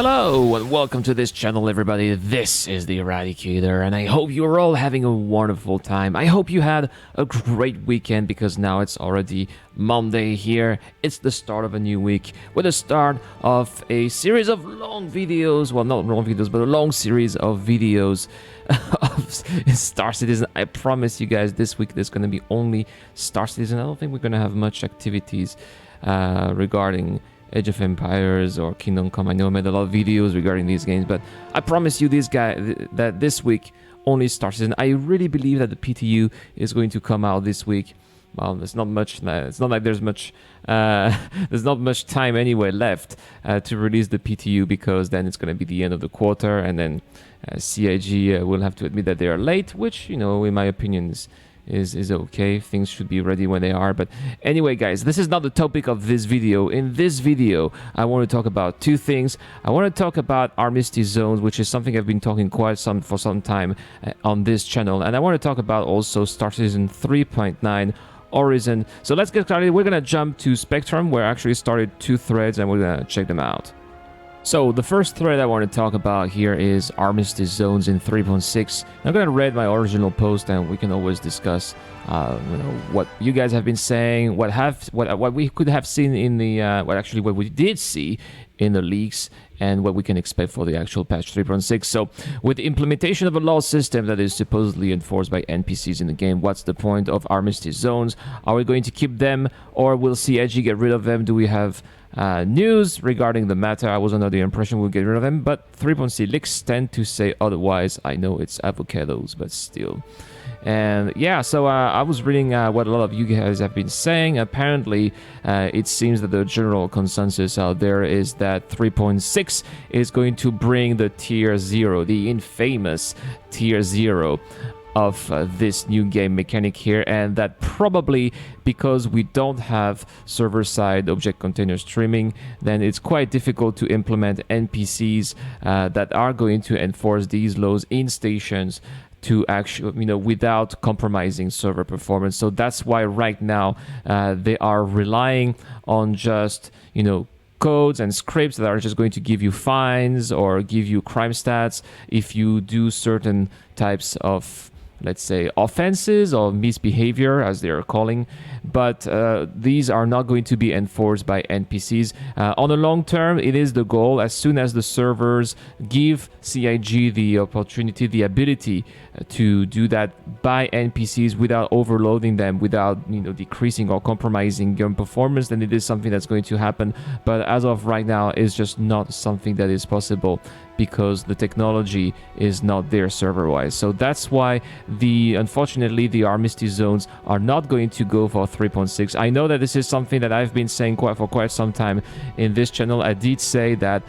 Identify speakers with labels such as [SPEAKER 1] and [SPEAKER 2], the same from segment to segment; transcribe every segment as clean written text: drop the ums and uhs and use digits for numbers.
[SPEAKER 1] Hello and welcome to this channel, everybody. This is the Eradicator, and I hope you're all having a wonderful time. I hope you had a great weekend, because now it's already Monday here. It's the start of a new week, with the start of a series of long videos. Well, not long videos, but a long series of videos of Star Citizen. I promise you guys, this week there's going to be only Star Citizen. I don't think we're going to have much activities regarding Age of Empires or Kingdom Come. I know I made a lot of videos regarding these games, but I promise you that this week only Star Citizen. I really believe that the PTU is going to come out this week. Well, there's not much. It's not like there's much. There's not much time anyway left to release the PTU, because then it's going to be the end of the quarter, and then CIG will have to admit that they are late, which, you know, in my opinion is okay. Things should be ready when they are. But anyway, guys, this is not the topic of this video. In this video, I want to talk about two things. I want to talk about Armistice zones, which is something I've been talking for some time on this channel, and I want to talk about also Star Citizen 3.9 Orison. So let's get started. We're gonna jump to Spectrum, where I actually started two threads, and we're gonna check them out. So the first thread I want to talk about here is Armistice zones in 3.6. I'm going to read my original post, and we can always discuss what you guys have been saying, what we could have seen in the what we did see in the leaks, and what we can expect for the actual patch 3.6. So with the implementation of a law system that is supposedly enforced by NPCs in the game, what's the point of Armistice zones? Are we going to keep them, or will CIG get rid of them? Do we have news regarding the matter? I was under the impression we'll get rid of them, but 3.6 leaks tend to say otherwise. I know it's avocados, but still. And yeah, so I was reading what a lot of you guys have been saying. Apparently, it seems that the general consensus out there is that 3.6 is going to bring the tier 0, the infamous tier 0 of this new game mechanic here, and that probably because we don't have server-side object container streaming, then it's quite difficult to implement NPCs that are going to enforce these laws in stations to actually, without compromising server performance. So that's why right now they are relying on just, codes and scripts that are just going to give you fines or give you crime stats if you do certain types of, let's say, offenses or misbehavior, as they are calling. But these are not going to be enforced by NPCs. On the long term, it is the goal. As soon as the servers give CIG the opportunity, the ability to do that by NPCs without overloading them, without decreasing or compromising game performance, then it is something that's going to happen. But as of right now, it's just not something that is possible, because the technology is not there server-wise. So that's why unfortunately the Armistice zones are not going to go for 3.6. I know that this is something that I've been saying for quite some time in this channel. I did say that,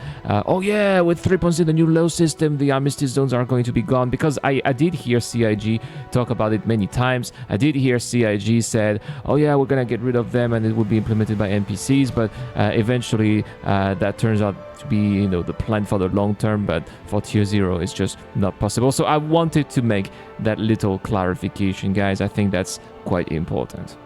[SPEAKER 1] oh yeah, with 3.6, the new law system, the Armistice zones are going to be gone, because I did hear CIG talk about it many times. I did hear CIG said, oh yeah, we're gonna get rid of them and it will be implemented by NPCs, but eventually that turns out to be the plan for the long term, but for tier 0 it's just not possible. So I wanted to make that little clarification, guys. I think that's quite important.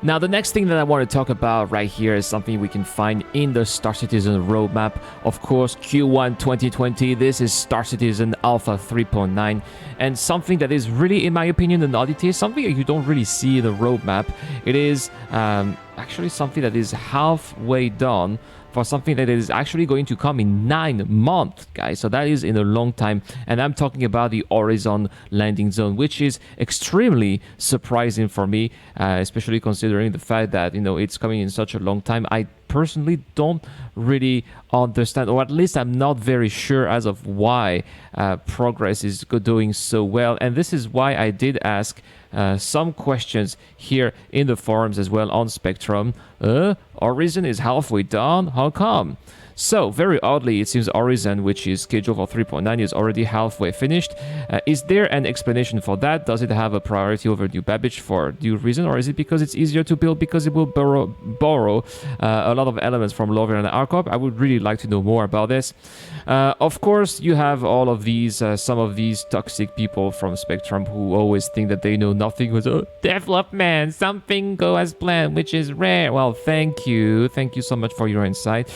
[SPEAKER 1] Now, the next thing that I want to talk about right here is something we can find in the Star Citizen roadmap. Of course, Q1 2020, this is Star Citizen Alpha 3.9, and something that is really, in my opinion, an oddity, something that you don't really see in the roadmap. It is actually something that is halfway done for something that is actually going to come in 9 months, guys. So that is in a long time, and I'm talking about the Orison landing zone, which is extremely surprising for me, especially considering the fact that it's coming in such a long time. I personally don't really understand, or at least I'm not very sure as of why progress is doing so well. And this is why I did ask some questions here in the forums as well on Spectrum. Orison is halfway done, how come? So, very oddly, it seems Orison, which is scheduled for 3.9, is already halfway finished. Is there an explanation for that? Does it have a priority over New Babbage for due reason, or is it because it's easier to build because it will borrow a lot of elements from Lover and Arcorp? I would really like to know more about this. Of course, you have all of these, some of these toxic people from Spectrum who always think that they know nothing. Who's, oh, development, something go as planned, which is rare. Well, thank you so much for your insight.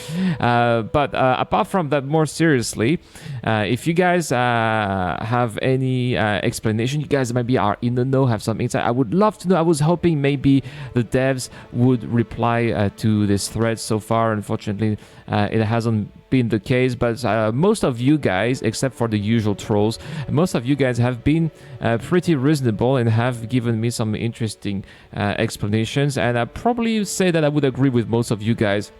[SPEAKER 1] But apart from that, more seriously, if you guys have any explanation, you guys maybe are in the know, have some insight, I would love to know. I was hoping maybe the devs would reply to this thread. So far, unfortunately, it hasn't been the case, but most of you guys, except for the usual trolls, most of you guys have been pretty reasonable and have given me some interesting explanations, and I probably say that I would agree with most of you guys.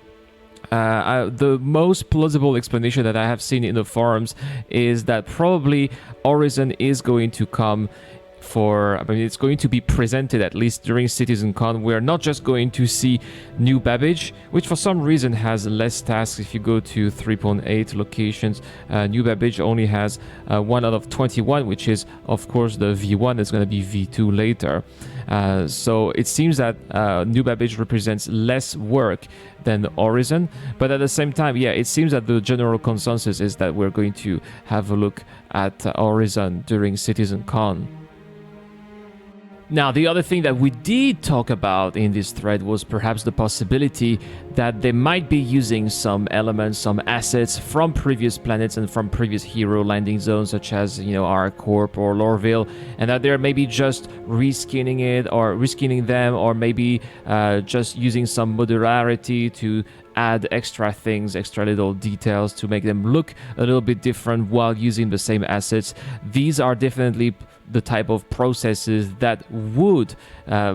[SPEAKER 1] The most plausible explanation that I have seen in the forums is that probably Orison is going to come it's going to be presented at least during CitizenCon. We're not just going to see New Babbage, which for some reason has less tasks. If you go to 3.8 locations, New Babbage only has 1 out of 21, which is of course the V1. That's going to be V2 later. So it seems that New Babbage represents less work than Orison, but at the same time, yeah, it seems that the general consensus is that we're going to have a look at Orison during CitizenCon. Now, the other thing that we did talk about in this thread was perhaps the possibility that they might be using some elements, some assets from previous planets and from previous hero landing zones, such as, ArcCorp or Lorville, and that they're maybe just reskinning it or reskinning them, or maybe just using some modularity to add extra things, extra little details to make them look a little bit different while using the same assets. These are definitely the type of processes that would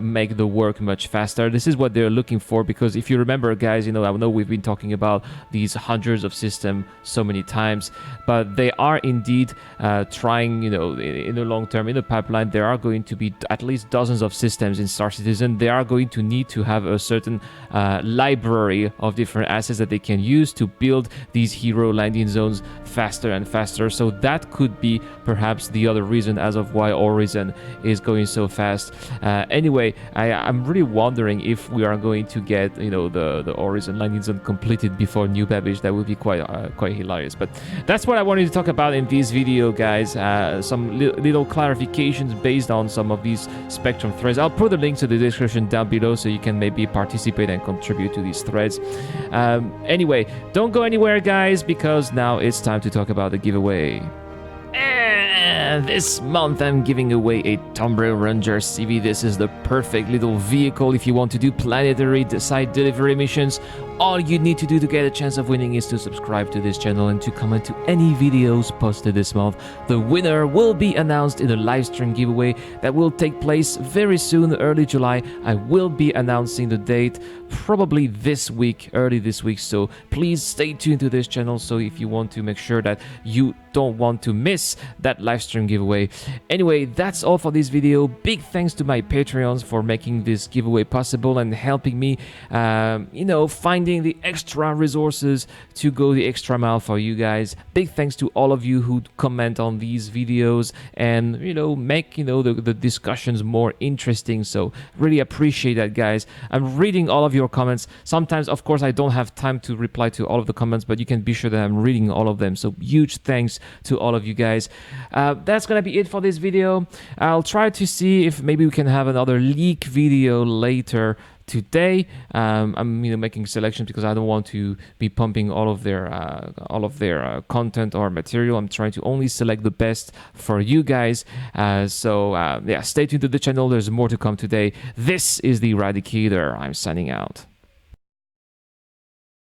[SPEAKER 1] make the work much faster. This is what they're looking for, because if you remember, guys, I know we've been talking about these hundreds of systems so many times, but they are indeed trying, in the long term, in the pipeline, there are going to be at least dozens of systems in Star Citizen. They are going to need to have a certain library of different assets that they can use to build these hero landing zones faster and faster. So that could be perhaps the other reason as of why Orison is going so fast. Anyway, I'm really wondering if we are going to get the Orison landing zone completed before New Babbage. That would be quite hilarious. But that's what I wanted to talk about in this video, guys. Some little clarifications based on some of these Spectrum threads. I'll put the link to the description down below so you can maybe participate and contribute to these threads. Anyway, don't go anywhere, guys, because now it's time to talk about the giveaway. This month I'm giving away a Tomb Raider Ranger CV. This is the perfect little vehicle if you want to do planetary side delivery missions. All you need to do to get a chance of winning is to subscribe to this channel and to comment to any videos posted this month. The winner will be announced in a live stream giveaway that will take place very soon, early July. I will be announcing the date probably this week, early this week, so please stay tuned to this channel. So if you want to make sure that you don't want to miss that live stream giveaway. Anyway, that's all for this video. Big thanks to my Patreons for making this giveaway possible and helping me finding the extra resources to go the extra mile for you guys. Big thanks to all of you who comment on these videos and make the discussions more interesting. So really appreciate that, guys. I'm reading all of your comments. Sometimes, of course, I don't have time to reply to all of the comments, but you can be sure that I'm reading all of them. So huge thanks to all of you guys. That's gonna be it for this video. I'll try to see if maybe we can have another leak video later today. I'm making selections because I don't want to be pumping all of their content or material. I'm trying to only select the best for you guys. So stay tuned to the channel. There's more to come today. This is the Eradicator. I'm signing out.